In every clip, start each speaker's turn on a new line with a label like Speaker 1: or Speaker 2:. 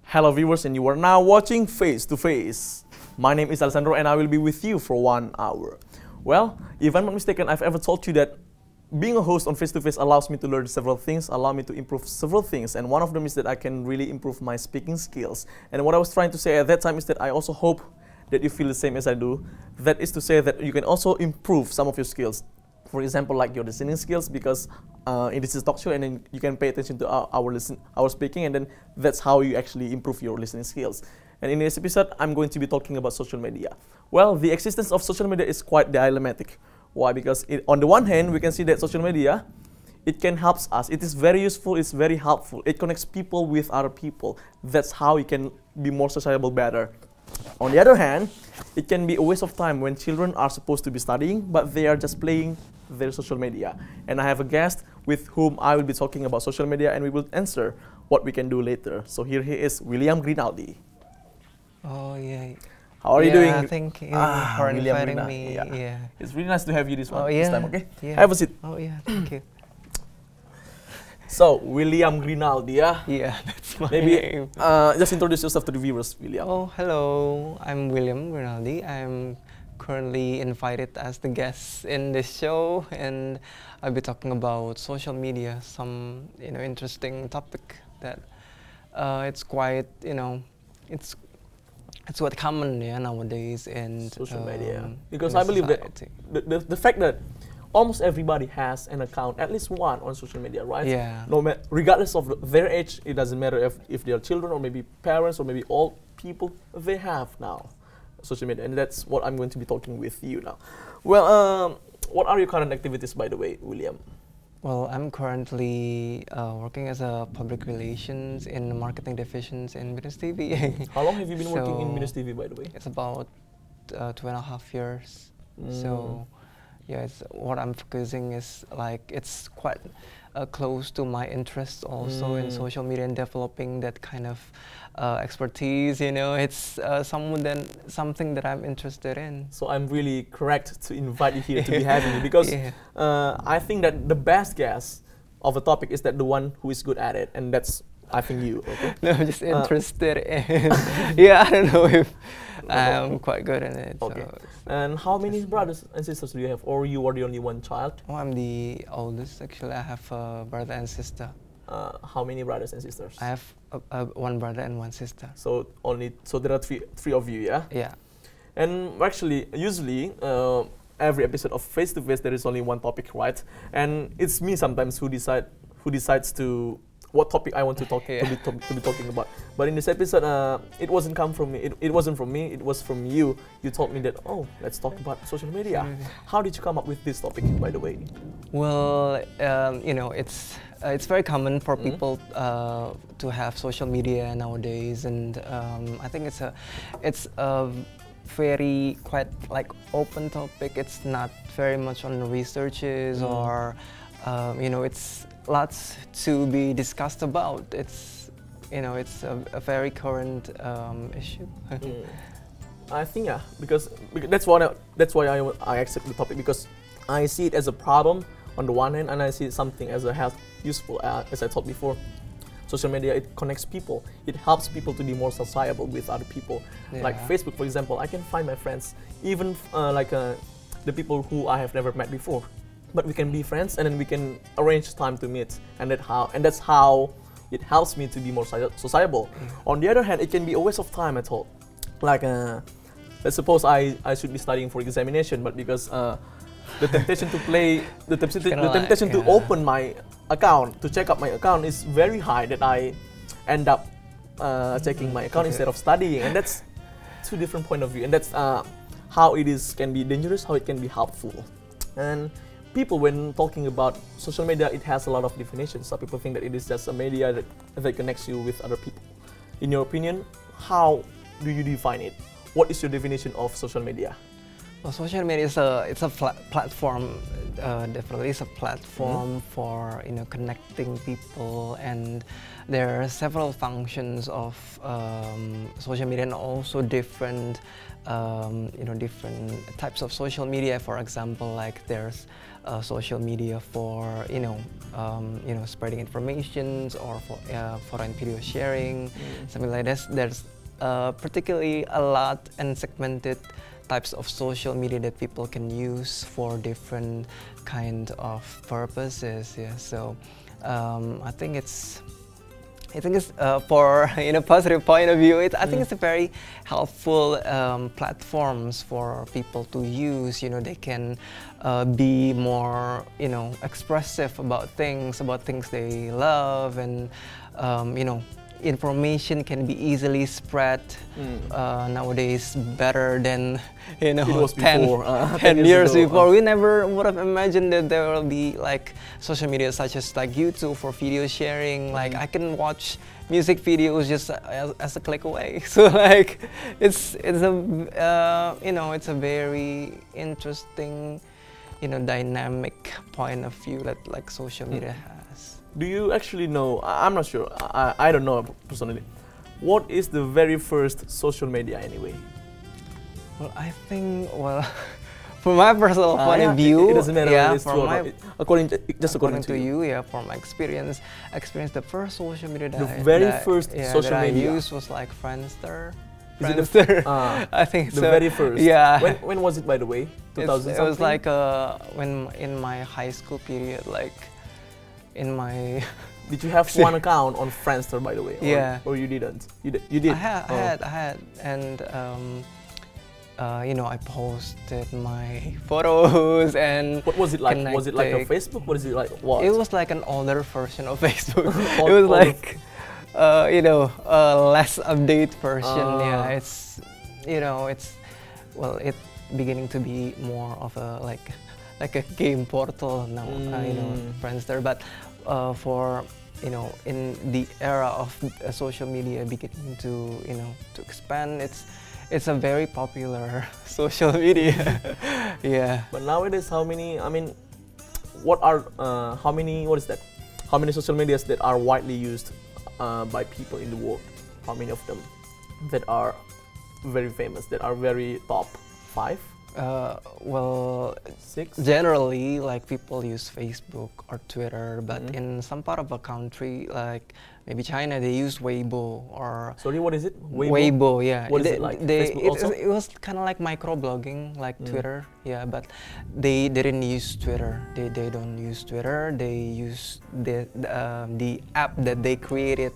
Speaker 1: Hello viewers, and you are now watching Face to Face. My name is Alessandro and I will be with you for 1 hour. Well, if I'm not mistaken, I've ever told you that being a host on Face to Face allows me to learn several things, allow me to improve several things, and one of them is that I can really improve my speaking skills. And what I was trying to say at that time is that I also hope that you feel the same as I do. That is to say that you can also improve some of your skills. For example, like your listening skills, because this is a talk show, and then you can pay attention to our speaking, and then that's how you actually improve your listening skills. And in this episode, I'm going to be talking about social media. Well, the existence of social media is quite dilemmatic. Why? Because on the one hand, we can see that social media, it can help us. It is very useful. It's very helpful. It connects people with other people. That's how you can be more sociable better. On the other hand, it can be a waste of time when children are supposed to be studying, but they are just playing their social media. And I have a guest with whom I will be talking about social media, and we will answer what we can do later. So here he is, William Grinaldi.
Speaker 2: Oh yeah.
Speaker 1: How are you doing?
Speaker 2: Thank you for inviting me. Yeah.
Speaker 1: It's really nice to have you this
Speaker 2: yeah.
Speaker 1: time, okay?
Speaker 2: Yeah.
Speaker 1: Have a seat.
Speaker 2: Oh yeah, thank you.
Speaker 1: So, William Grinaldi, yeah?
Speaker 2: Yeah, that's my name.
Speaker 1: Just introduce yourself to the viewers, William.
Speaker 2: Oh, hello. I'm William Grinaldi. I'm currently invited as the guest in this show, and I'll be talking about social media, some interesting topic that it's quite it's quite common nowadays in
Speaker 1: social media. Because
Speaker 2: in
Speaker 1: I believe
Speaker 2: society.
Speaker 1: that the fact that almost everybody has an account, at least one, on social media, right?
Speaker 2: Yeah.
Speaker 1: Regardless of their age, it doesn't matter if they are children or maybe parents or maybe old people, they have now social media, and that's what I'm going to be talking with you now. Well, what are your current activities, by the way, William?
Speaker 2: Well, I'm currently working as a public relations in the marketing divisions in BINUSTV.
Speaker 1: How long have you been working in BINUSTV, by the way?
Speaker 2: It's about 2.5 years. So, yeah, what I'm focusing is it's quite close to my interests also in social media and developing that kind of expertise. It's something that I'm interested in.
Speaker 1: So I'm really correct to invite you here to be having you, because I think that the best guest of a topic is that the one who is good at it, and that's, I think, you. Okay?
Speaker 2: No, I'm just interested in. Yeah, I don't know if I'm quite good at it.
Speaker 1: Okay.
Speaker 2: So.
Speaker 1: And how many brothers and sisters do you have, or you are the only one child?
Speaker 2: Oh, I'm the oldest. Actually, I have a brother and sister.
Speaker 1: How many brothers and sisters?
Speaker 2: I have one brother and one sister.
Speaker 1: So there are three of you, yeah?
Speaker 2: Yeah.
Speaker 1: And actually, usually, every episode of Face to Face, there is only one topic, right? And it's me sometimes who decides to what topic I want to talk to be talking about. But in this episode, it wasn't come from me. It wasn't from me. It was from you. You told me that, oh, let's talk about social media. How did you come up with this topic, by the way?
Speaker 2: Well, it's very common for people to have social media nowadays, and I think it's a very quite open topic. It's not very much on the researches or it's lots to be discussed about. It's a very current issue.
Speaker 1: I think because that's why I accept the topic, because I see it as a problem on the one hand, and I see something as a useful. As I told before, social media, it connects people. It helps people to be more sociable with other people.
Speaker 2: Yeah.
Speaker 1: Like Facebook, for example, I can find my friends, even the people who I have never met before. But we can be friends, and then we can arrange time to meet, and that's how it helps me to be more sociable. On the other hand, it can be a waste of time at all. Like, let's suppose I should be studying for examination, but because the temptation to open my account, to check up my account is very high, that I end up checking my account instead of studying, and that's two different point of view, and that's how it can be dangerous, how it can be helpful. And people, when talking about social media, it has a lot of definitions. Some people think that it is just a media that connects you with other people. In your opinion, how do you define it? What is your definition of social media?
Speaker 2: Well, social media is a platform. Definitely, it's a platform for connecting people, and there are several functions of social media, and also different different types of social media. For example, like there's social media for spreading information or for foreign video sharing, something like this. There's particularly a lot and segmented types of social media that people can use for different kind of purposes. Yeah, so I think it's for positive point of view. I think it's a very helpful platforms for people to use. They can be more expressive about things they love, and information can be easily spread nowadays better than
Speaker 1: it was
Speaker 2: 10
Speaker 1: before,
Speaker 2: 10 years
Speaker 1: ago.
Speaker 2: before. We never would have imagined that there will be like social media such as like YouTube for video sharing. Like I can watch music videos just as a click away. So like it's a it's a very interesting dynamic point of view that like social media has.
Speaker 1: Do you actually know, I'm not sure, I don't know personally, what is the very first social media anyway?
Speaker 2: Well, I think, from my personal point of view,
Speaker 1: it doesn't matter
Speaker 2: yeah,
Speaker 1: according to
Speaker 2: you, yeah, from my experience, the first social media
Speaker 1: social
Speaker 2: that
Speaker 1: media
Speaker 2: I used was like Friendster.
Speaker 1: Is it the
Speaker 2: I think
Speaker 1: the
Speaker 2: so.
Speaker 1: very first?
Speaker 2: Yeah.
Speaker 1: When was it, by the way? 2000
Speaker 2: It was like when in my high school period, like in my.
Speaker 1: Did you have one account on Friendster, by the way?
Speaker 2: Yeah.
Speaker 1: Or you didn't? You did.
Speaker 2: I had, and I posted my photos and.
Speaker 1: What was it like? Was it like a Facebook? What is it like? What?
Speaker 2: It was like an older version of Facebook. It was like, less update version. Yeah, it's it's beginning to be more of a like a game portal now. Friendster, but for in the era of social media beginning to to expand, it's a very popular social media. Yeah.
Speaker 1: But nowadays, how many? I mean, what are how many? What is that? How many social medias that are widely used by people in the world? How many of them that are very famous? That are very top 5?
Speaker 2: Well,
Speaker 1: 6.
Speaker 2: Generally, like people use Facebook or Twitter, but in some part of a country, like maybe China, they use Weibo or.
Speaker 1: Sorry, what is it?
Speaker 2: Weibo, yeah.
Speaker 1: What is it like? Facebook also?
Speaker 2: It was kind of like microblogging, like Twitter, yeah. But they didn't use Twitter. They don't use Twitter. They use the app that they created.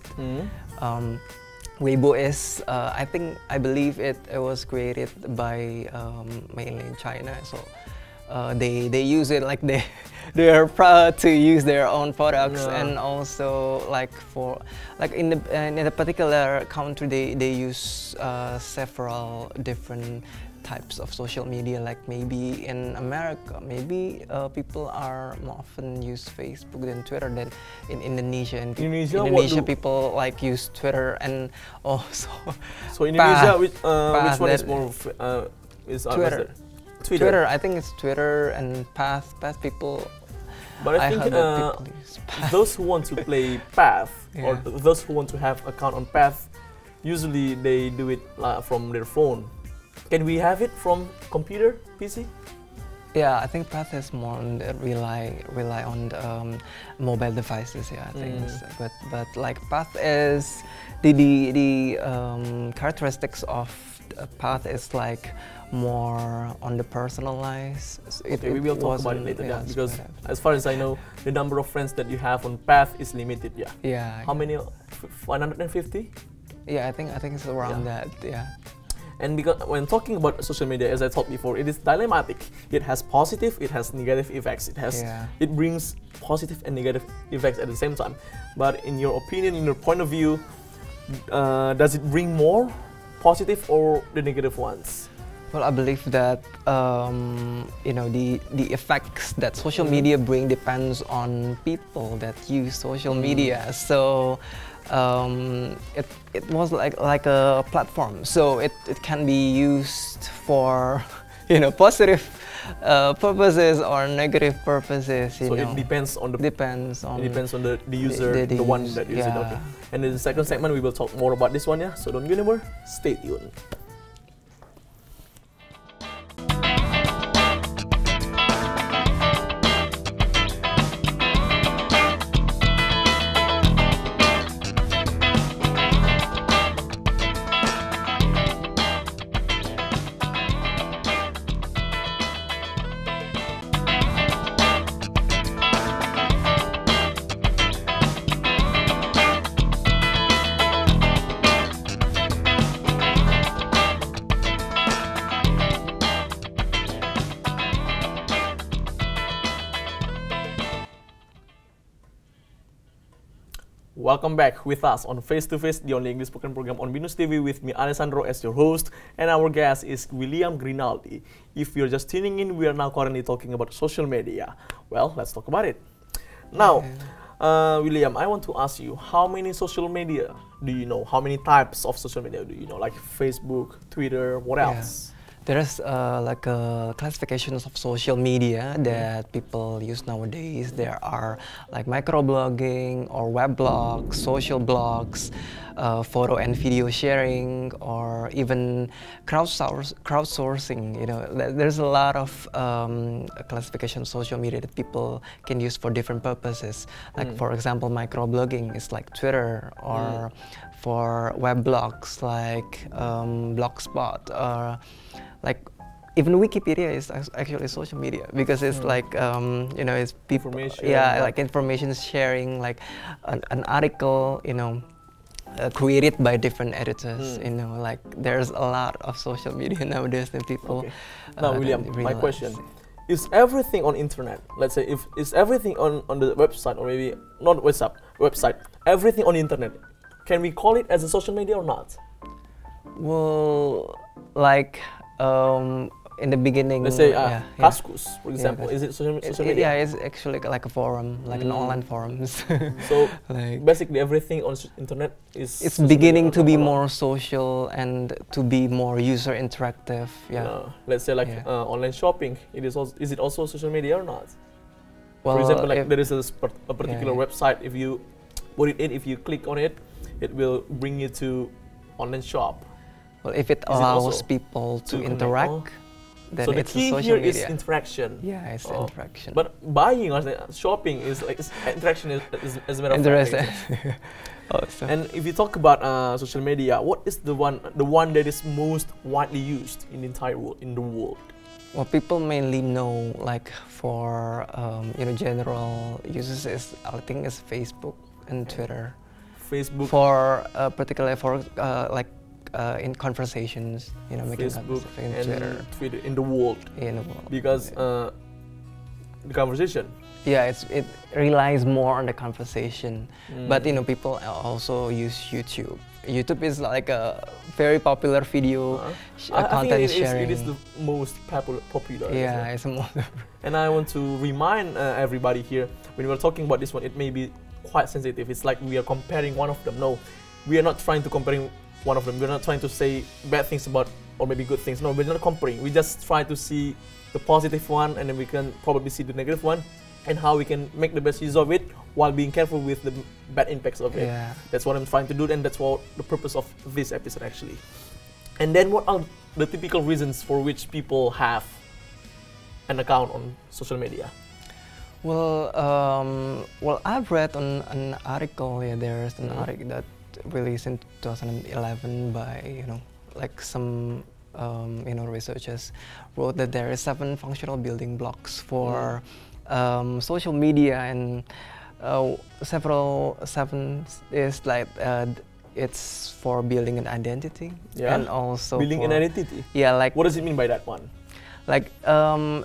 Speaker 2: Weibo is, I believe it was created by mainly in China, so they use it like they are proud to use their own products, and also like for in a particular country they use several different types of social media. Like maybe in America, maybe people are more often use Facebook than Twitter. Than in Indonesia, and Indonesia people like use Twitter, and also.
Speaker 1: So in Indonesia, which one is more is
Speaker 2: Twitter. Twitter. I think it's Twitter and Path people.
Speaker 1: But I think those who want to play Path or those who want to have account on Path, usually they do it from their phone. Can we have it from computer, PC?
Speaker 2: Yeah, I think Path is more on rely on mobile devices. Yeah, I think. But like Path is the characteristics of Path is like more on the personalized.
Speaker 1: We will talk about it later, because as far as I know, the number of friends that you have on Path is limited. Yeah.
Speaker 2: Yeah.
Speaker 1: How many? 150?
Speaker 2: Yeah, I think it's around that. Yeah.
Speaker 1: And because when talking about social media, as I thought before, it is dilemmatic. It has positive, it has negative effects. It brings positive and negative effects at the same time. But in your opinion, in your point of view, does it bring more positive or the negative ones?
Speaker 2: Well, I believe that the effects that social media bring depends on people that use social media. So. It was like a platform, so it can be used for positive purposes or negative purposes. So
Speaker 1: it depends on the user, the one that uses it. Okay. And in the second segment, we will talk more about this one. Yeah. So don't go anywhere. Stay tuned. welcome back with us on Face to Face, the only English spoken program on BINUSTV with me, Alessandro, as your host, and our guest is William Grinaldi. If you're just tuning in, we are now currently talking about social media. Well, let's talk about it. Now, William, I want to ask you, how many social media do you know? How many types of social media do you know? Like Facebook, Twitter, what else?
Speaker 2: There's like classifications of social media that people use nowadays. There are like microblogging or web blogs, social blogs, photo and video sharing, or even crowdsourcing. You know, there's a lot of classification of social media that people can use for different purposes. Like for example, microblogging is like Twitter, or for web blogs like Blogspot, or like even Wikipedia is actually social media, because it's like you know, it's people, like information sharing, like an article, you know, created by different editors. You know, like there's a lot of social media nowadays that people.
Speaker 1: Now, William, my question: is everything on internet? Let's say if is everything on the website, or maybe not website, everything on the internet, can we call it as a social media or not?
Speaker 2: Well, like in the beginning,
Speaker 1: let's say Kaskus, for example, is it social media?
Speaker 2: Yeah, it's actually like a forum, like an online forums.
Speaker 1: So like basically everything on internet is.
Speaker 2: It's beginning to be more social and to be more user interactive. Yeah.
Speaker 1: Let's say like online shopping. Is it also social media or not?
Speaker 2: Well,
Speaker 1: for example, like there is a particular website. If you put it in, if you click on it, it will bring you to online shop.
Speaker 2: Well, if it allows people to interact, then
Speaker 1: so
Speaker 2: it's
Speaker 1: the key
Speaker 2: social
Speaker 1: here
Speaker 2: media.
Speaker 1: is interaction.
Speaker 2: Yeah, it's interaction.
Speaker 1: But buying or shopping is like interaction is as a matter of fact.
Speaker 2: Awesome.
Speaker 1: And if you talk about social media, what is the one that is most widely used in the entire world,
Speaker 2: Well, people mainly know, like for you know, general uses, is I think is Facebook and Twitter.
Speaker 1: Facebook
Speaker 2: for particularly for like in conversations, you know, making
Speaker 1: Facebook
Speaker 2: and
Speaker 1: Twitter in the world. Because the conversation.
Speaker 2: Yeah, it relies more on the conversation. But you know, people also use YouTube. YouTube is like a very popular video content sharing.
Speaker 1: It is the most popular.
Speaker 2: Yeah, it's the most.
Speaker 1: And I want to remind everybody here, when we're talking about this one, it may be quite sensitive. It's like we are comparing one of them. No, we are not trying to comparing one of them. We're not trying to say bad things about or maybe good things. No, we're not comparing. We just try to see the positive one, and then we can probably see the negative one, and how we can make the best use of it while being careful with the bad impacts of it.
Speaker 2: Yeah.
Speaker 1: That's what I'm trying to do, and that's what the purpose of this episode actually. And then what are the typical reasons for which people have an account on social media?
Speaker 2: Well, I've read on an article. Yeah, there's an article that released in 2011 by, you know, like some you know, researchers wrote that there is 7 functional building blocks for social media, and 7 is like it's for building an identity, and also
Speaker 1: building an identity.
Speaker 2: Yeah, like
Speaker 1: what does it mean by that one?
Speaker 2: Like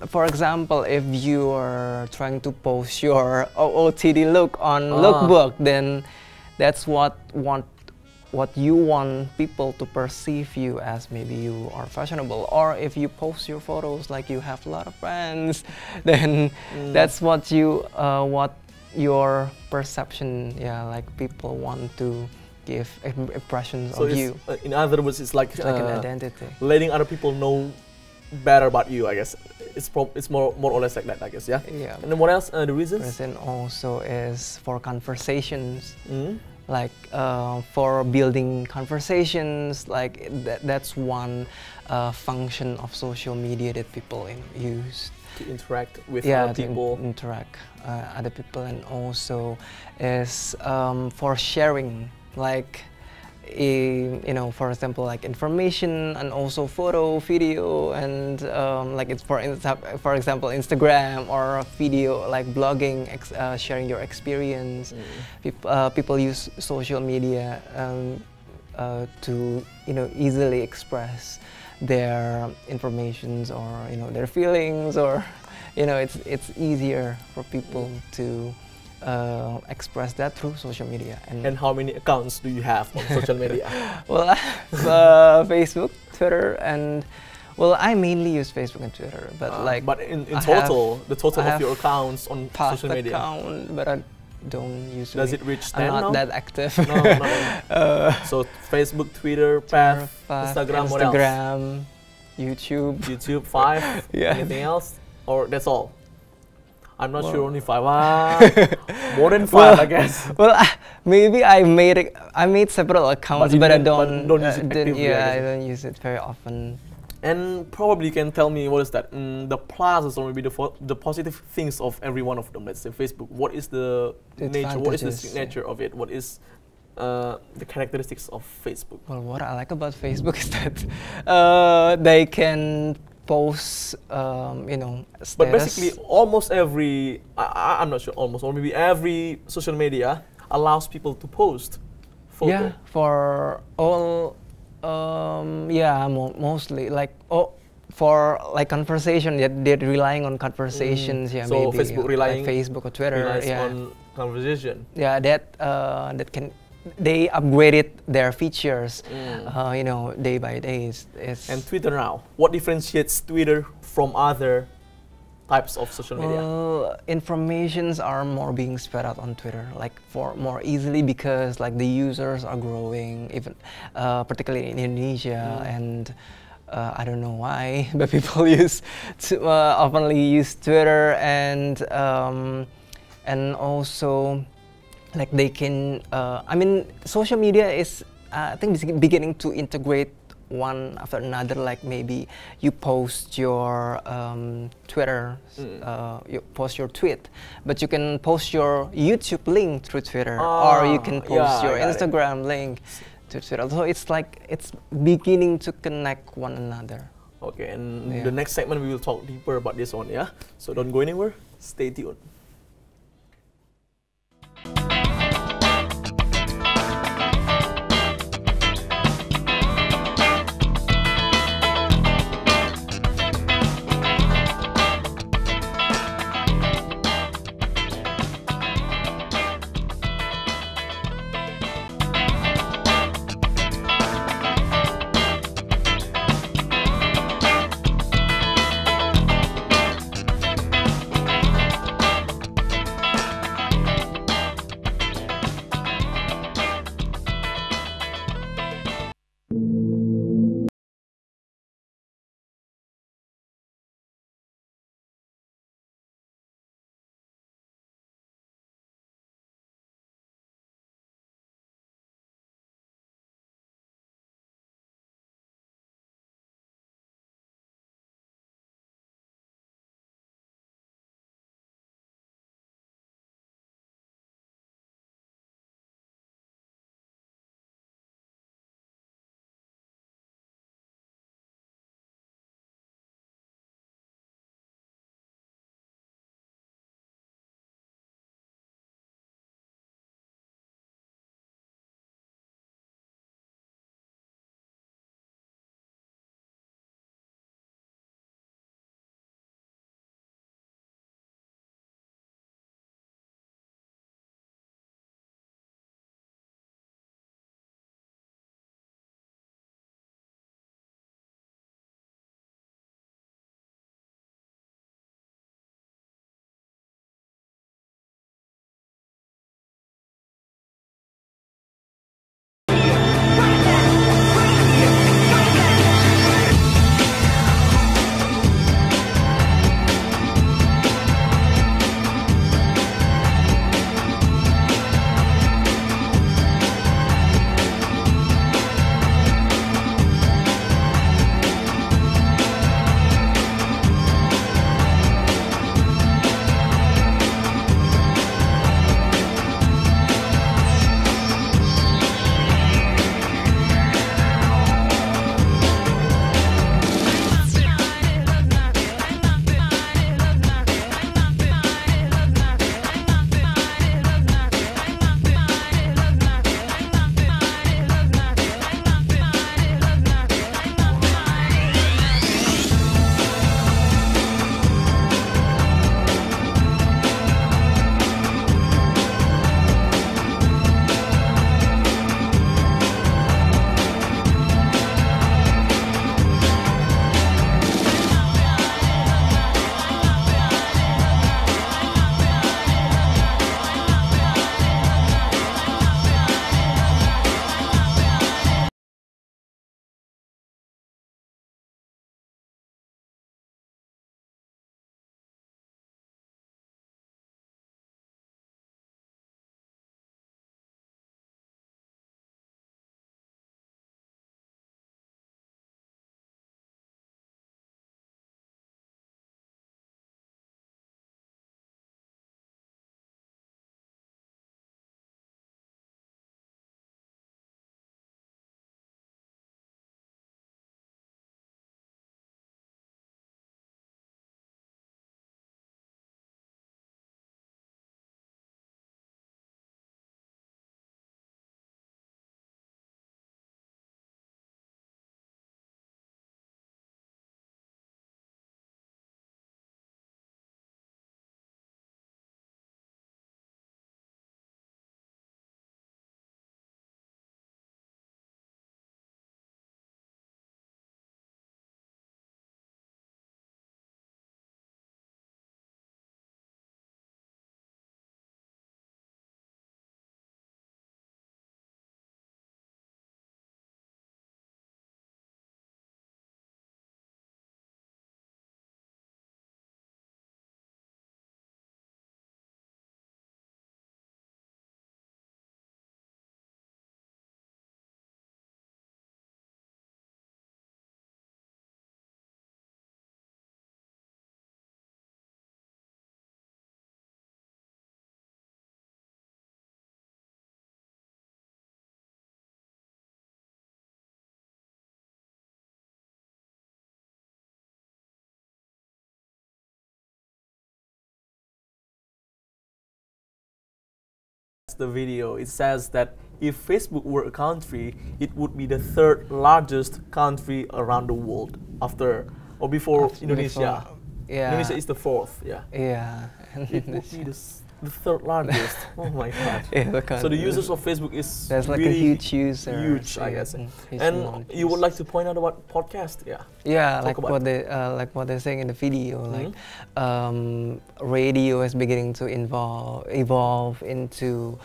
Speaker 2: for example, if you are trying to post your OOTD look on Lookbook, then that's what you want people to perceive you as. Maybe you are fashionable, or if you post your photos like you have a lot of friends, then that's what your perception. Yeah, like people want to give impressions of you.
Speaker 1: In other words, it's like
Speaker 2: an identity,
Speaker 1: letting other people know better about you, I guess. It's more or less like that, I guess. Yeah. And then what else? The reasons?
Speaker 2: Reason also is for conversations. Like for building conversations, like that's one function of social media that people use
Speaker 1: to interact with other people.
Speaker 2: Other people, and also is for sharing, like you know, for example, like information, and also photo, video, and like it's for example Instagram, or video like blogging, sharing your experience. People use social media to, you know, easily express their informations, or, you know, their feelings, or, you know, it's easier for people to express that through social media.
Speaker 1: And how many accounts do you have on social media?
Speaker 2: Well, I have Facebook, Twitter, and well, I mainly use Facebook and Twitter, but
Speaker 1: but in total, the total of your accounts on social media.
Speaker 2: Account, but I don't usually.
Speaker 1: Does it reach 10
Speaker 2: I'm not
Speaker 1: now?
Speaker 2: that active.
Speaker 1: No, so Facebook, Twitter, Path, Instagram, what else?
Speaker 2: Instagram, YouTube.
Speaker 1: YouTube, 5.
Speaker 2: Yeah.
Speaker 1: Anything else? Or that's all? I'm not sure, only 5. More than 5,
Speaker 2: well,
Speaker 1: I guess.
Speaker 2: Well, maybe I made several accounts, but I don't
Speaker 1: use it actively,
Speaker 2: I don't use it very often.
Speaker 1: And probably you can tell me what is that? The pluses or maybe the positive things of every one of them. Let's say Facebook. What is the nature? What is the signature of it? What is the characteristics of Facebook?
Speaker 2: Well, what I like about Facebook is that they can post, status.
Speaker 1: But basically, almost every, I'm not sure, almost, or maybe every social media allows people to post photo.
Speaker 2: Yeah, for all, mostly, for like conversation, they're relying on conversations,
Speaker 1: so
Speaker 2: maybe.
Speaker 1: Facebook relying,
Speaker 2: like Facebook or Twitter,
Speaker 1: relies on conversation.
Speaker 2: Yeah, that can. They upgraded their features, day by day.
Speaker 1: And Twitter now, what differentiates Twitter from other types of social media?
Speaker 2: Well, informations are more being spread out on Twitter, like for more easily because like the users are growing, even particularly in Indonesia, and I don't know why, but people oftenly use Twitter, and also. Like they can, social media is, I think, beginning to integrate one after another. Like maybe you post your Twitter, you post your tweet, but you can post your YouTube link through Twitter, or you can post your Instagram link to Twitter. So it's like it's beginning to connect one another.
Speaker 1: Okay, and the next segment we will talk deeper about this one. Yeah, so don't go anywhere. Stay tuned. watched the video. It says that if Facebook were a country, it would be the third largest country around the world after or before Indonesia.
Speaker 2: Yeah.
Speaker 1: Indonesia is the fourth. Yeah.
Speaker 2: Yeah.
Speaker 1: It would be the third largest. Oh my god.
Speaker 2: Yeah,
Speaker 1: so the users of Facebook is
Speaker 2: there's like
Speaker 1: really
Speaker 2: a huge user.
Speaker 1: huge, I guess. And you would like to point out about podcast, yeah?
Speaker 2: Yeah, like what they're saying in the video, like radio is beginning to evolve into,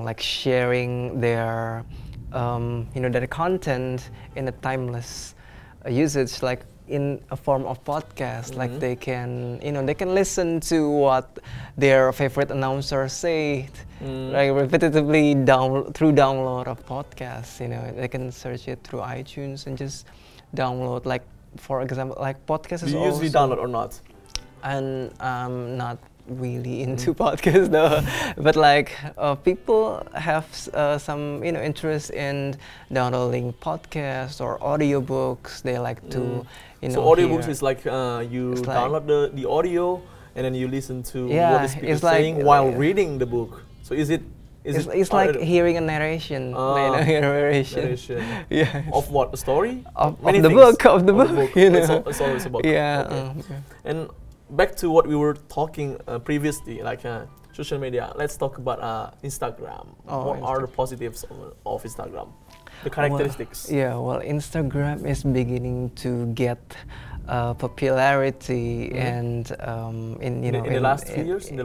Speaker 2: like sharing their, their content in a timeless usage, like in a form of podcast. Like they can, they can listen to what their favorite announcer said, like repetitively through download of podcasts. They can search it through iTunes and just download. Like for example, like podcasts.
Speaker 1: Do you usually download or not?
Speaker 2: And I'm not really into podcasts though, but like people have some interest in downloading podcasts or audiobooks. They like to
Speaker 1: so audiobooks is like you download the audio and then you listen to what the speaker is saying while reading the book. So it's
Speaker 2: like hearing a narration. Narration.
Speaker 1: Yeah. Of what? A story?
Speaker 2: Of the book. Of the book.
Speaker 1: It's always about.
Speaker 2: Yeah.
Speaker 1: Okay. And back to what we were talking previously, like social media. Let's talk about Instagram. What are the positives of Instagram? The characteristics.
Speaker 2: Well, Instagram is beginning to get popularity, and in the last 2 years. In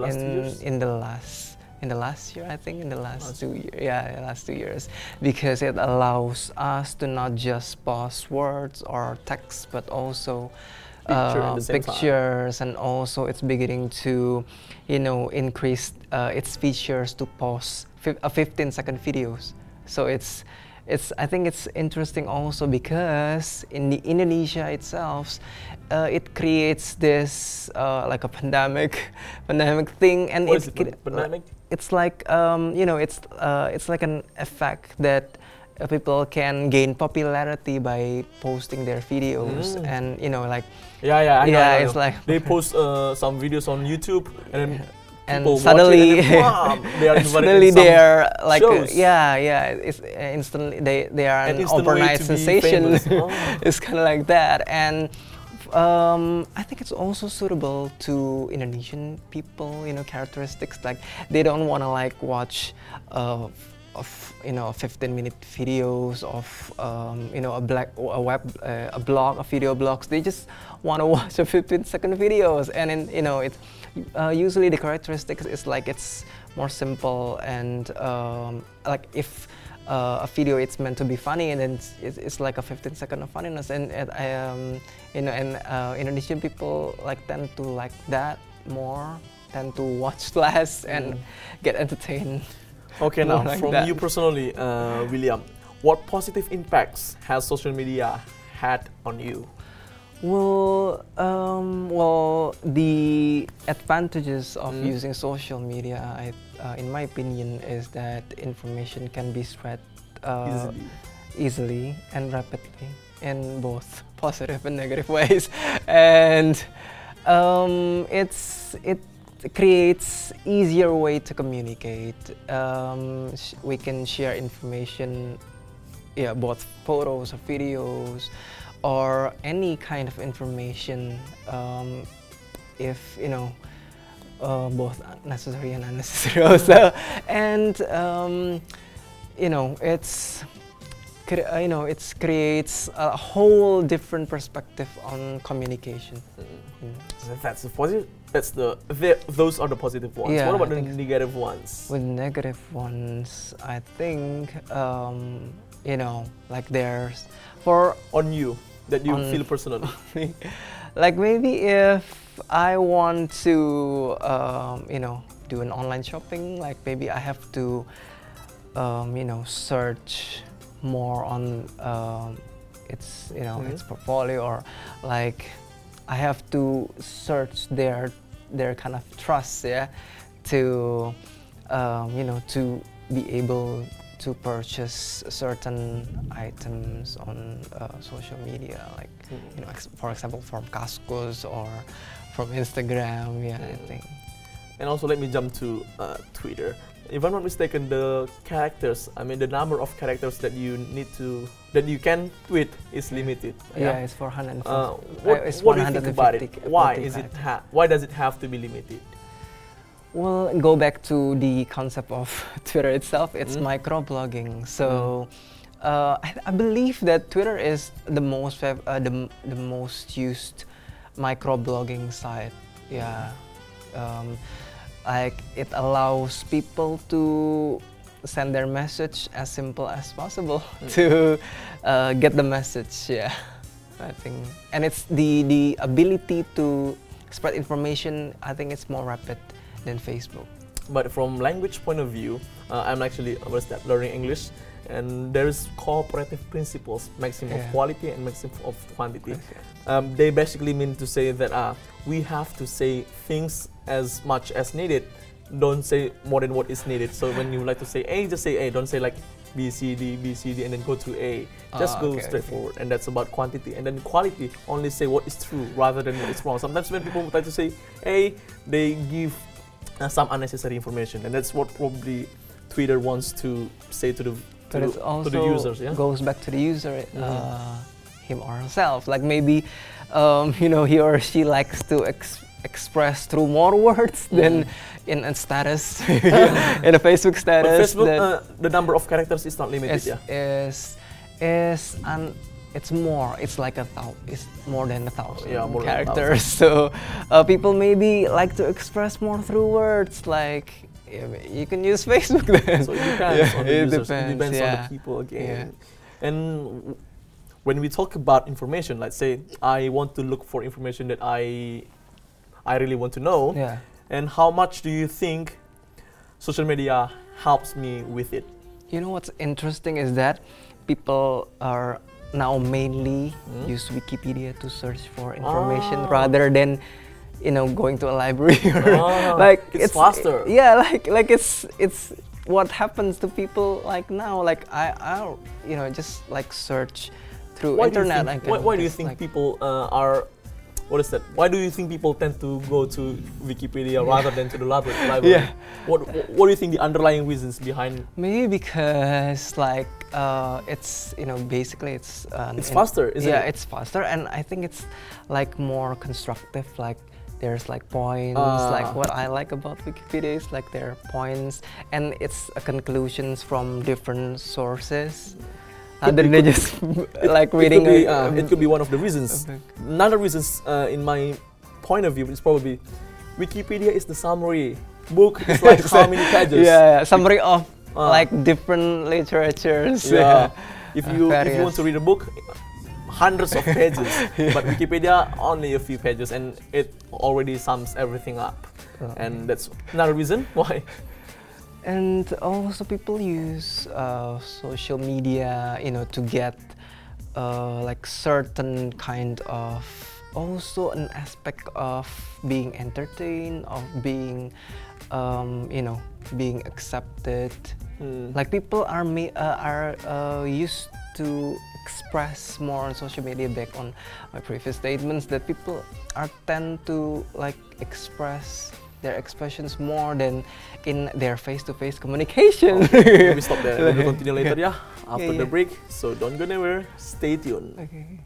Speaker 2: the last year, I think, in the last 2 years. Yeah, the last 2 years, because it allows us to not just post words or text, but also pictures, and also it's beginning to, increase its features to post 15-second videos. So I think it's interesting also because in the Indonesia itself, it creates this like a pandemic thing, and
Speaker 1: what is it, pandemic?
Speaker 2: It's like it's like an effect that people can gain popularity by posting their videos, and like
Speaker 1: I know.
Speaker 2: It's like
Speaker 1: they post some videos on YouTube, and then
Speaker 2: and suddenly
Speaker 1: they are
Speaker 2: suddenly they're like
Speaker 1: shows.
Speaker 2: It's instantly they are an overnight sensation. It's kind of like that, and I think it's also suitable to Indonesian people, characteristics, like they don't want to like watch of 15-minute videos of a blog of video blogs. They just want to watch a 15-second videos, and then it's usually the characteristics is like it's more simple, and like if a video it's meant to be funny, and then it's like a 15-second of funniness, and Indonesian people like tend to like that more, tend to watch less and get entertained.
Speaker 1: Okay, now
Speaker 2: like
Speaker 1: from you personally, William, what positive impacts has social media had on you?
Speaker 2: Well, the advantages of using social media, in my opinion, is that information can be spread easily and rapidly in both positive and negative ways, and it creates easier way to communicate. We can share information, both photos or videos, or any kind of information, if both necessary and unnecessary also. And it creates a whole different perspective on communication.
Speaker 1: That's the positive. Those are the positive ones.
Speaker 2: Yeah,
Speaker 1: what about the negative ones?
Speaker 2: With negative ones, I think like there's
Speaker 1: on you that you feel personally.
Speaker 2: Like maybe if I want to do an online shopping, like maybe I have to search more on its its portfolio, or like I have to search their kind of trust, to to be able to purchase certain items on social media, like for example from Kaskus or from Instagram. I think.
Speaker 1: And also let me jump to Twitter. if I'm not mistaken, the characters, I mean the number of characters that you can tweet is limited.
Speaker 2: Yeah, it's 450.
Speaker 1: What do you think about it? Why does it have to be limited?
Speaker 2: Well, go back to the concept of Twitter itself. It's microblogging. So I believe that Twitter is the most used microblogging site. Yeah. Like it allows people to send their message as simple as possible to get the message. Yeah, I think, and it's the ability to spread information. I think it's more rapid than Facebook.
Speaker 1: But from language point of view, I'm actually learning English, and there's cooperative principles, maximum of quality and maximum of quantity. They basically mean to say that we have to say things as much as needed. Don't say more than what is needed. So when you like to say A, just say A. Don't say like B, C, D, B, C, D, and then go to A. Just go straight forward. And that's about quantity. And then quality, only say what is true rather than what is wrong. Sometimes when people try to say A, they give some unnecessary information. And that's what probably Twitter wants to say to the users. Yeah?
Speaker 2: Goes back to the user, him or herself. Like maybe, he or she likes to express through more words than in a status, in a Facebook status.
Speaker 1: But Facebook, the number of characters is not limited.
Speaker 2: It's more. It's like it's more than 1,000
Speaker 1: more
Speaker 2: characters. So people maybe like to express more through words. Like you can use Facebook then.
Speaker 1: So it depends on the users. It depends on the people again. Yeah. And when we talk about information, let's say I want to look for information that I really want to know. Yeah. And how much do you think social media helps me with it?
Speaker 2: You know what's interesting is that people are now mainly use Wikipedia to search for information rather than going to a library. Like
Speaker 1: it's faster.
Speaker 2: Like it's what happens to people like now. Like I just like search through internet.
Speaker 1: Why do you think people are? What is that? Why do you think people tend to go to Wikipedia rather than to the library?
Speaker 2: Yeah.
Speaker 1: What do you think the underlying reasons behind?
Speaker 2: Maybe because like it's basically it's
Speaker 1: faster, isn't it?
Speaker 2: Yeah, it's faster, and I think it's like more constructive. Like there's like points. Like what I like about Wikipedia is like there are points, and it's conclusions from different sources. Than just like reading.
Speaker 1: It could be one of the reasons. Another reason, in my point of view, is probably Wikipedia is the summary. Book is like how many pages?
Speaker 2: Yeah, summary of like different literatures.
Speaker 1: Yeah. If you want to read a book, hundreds of pages, but Wikipedia only a few pages, and it already sums everything up. And that's another reason why.
Speaker 2: And also people use social media, to get like certain kind of, also an aspect of being entertained, of being, being accepted. Like people are used to express more on social media. Back on my previous statements, that people tend to like express their expressions more than in their face-to-face communication.
Speaker 1: Okay, we stop there. We'll continue later, after the break. So don't go anywhere. Stay tuned.
Speaker 2: Okay.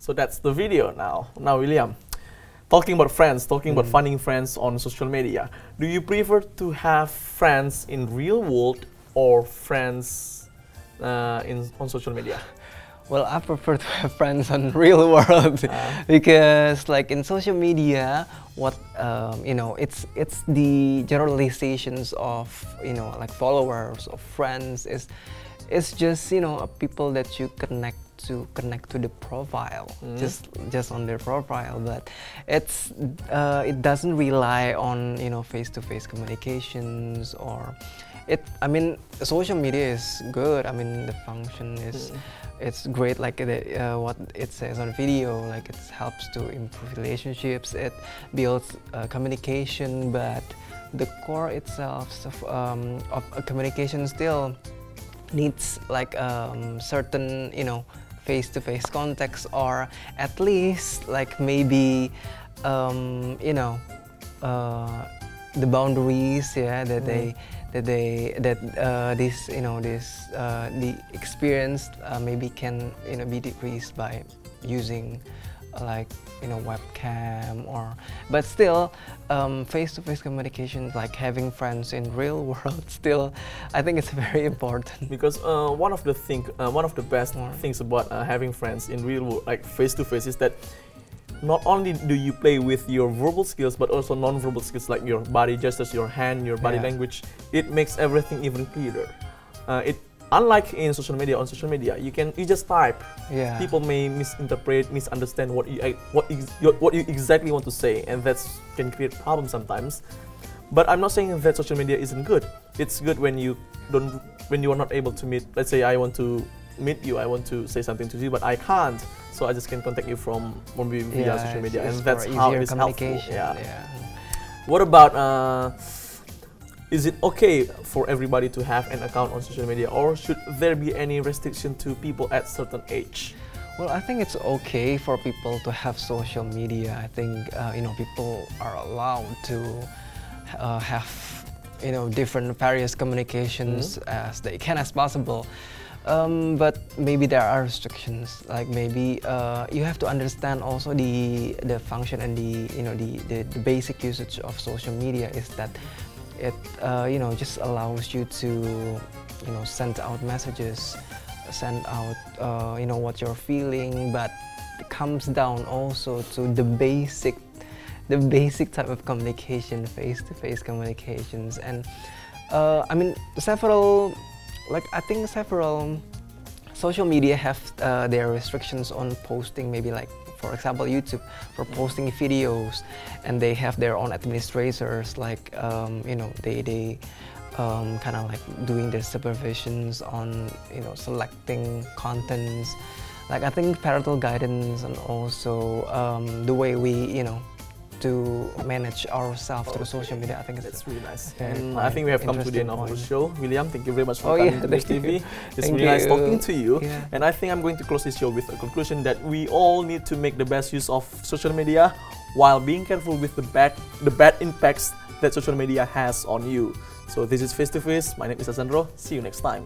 Speaker 1: So that's the video now. Now, William, talking about friends, talking about finding friends on social media. Do you prefer to have friends in real world or friends on social media?
Speaker 2: Well, I prefer to have friends on real world because, like, in social media, what it's the generalizations of like followers or friends is just people that you connect to the profile, just on their profile, but it doesn't rely on face-to-face communications or I mean, social media is good. I mean, the function is it's great, like what it says on video, like it helps to improve relationships, it builds communication, but the core itself of a communication still needs like certain face-to-face context, or at least like maybe the boundaries, the experience maybe can be decreased by using like webcam, but still face-to-face communication, like having friends in real world, still I think it's very important.
Speaker 1: Because one of the best things about having friends in real world, like face-to-face, is that not only do you play with your verbal skills, but also non-verbal skills like your body gestures, your hand, your body language. It makes everything even clearer. Unlike on social media, you just type. People may misinterpret, misunderstand what you exactly want to say, and that can create problems sometimes. But I'm not saying that social media isn't good. It's good when you are not able to meet. Let's say I want to meet you, I want to say something to you, but I can't. So I just can contact you from via social media, and that's how it is helpful. What about? Is it okay for everybody to have an account on social media, or should there be any restriction to people at certain age?
Speaker 2: Well, I think it's okay for people to have social media. I think people are allowed to have different various communications as they can as possible. But maybe there are restrictions. Like maybe you have to understand also the function and the basic usage of social media is that it just allows you to send out messages, send out what you're feeling, but it comes down also to the basic type of communication, face-to-face communications. And I mean, several social media have their restrictions on posting, maybe like for example YouTube for posting videos, and they have their own administrators, like they kind of like doing their supervisions on selecting contents. Like I think parental guidance, and also the way we to manage ourselves through social media. I think that's
Speaker 1: really nice. And I think we have come to the end of the show. William, thank you very much for coming to BINUSTV. It's really nice talking to you. And I think I'm going to close this show with a conclusion that we all need to make the best use of social media while being careful with the bad impacts that social media has on you. So this is Face to Face. My name is Alessandro. See you next time.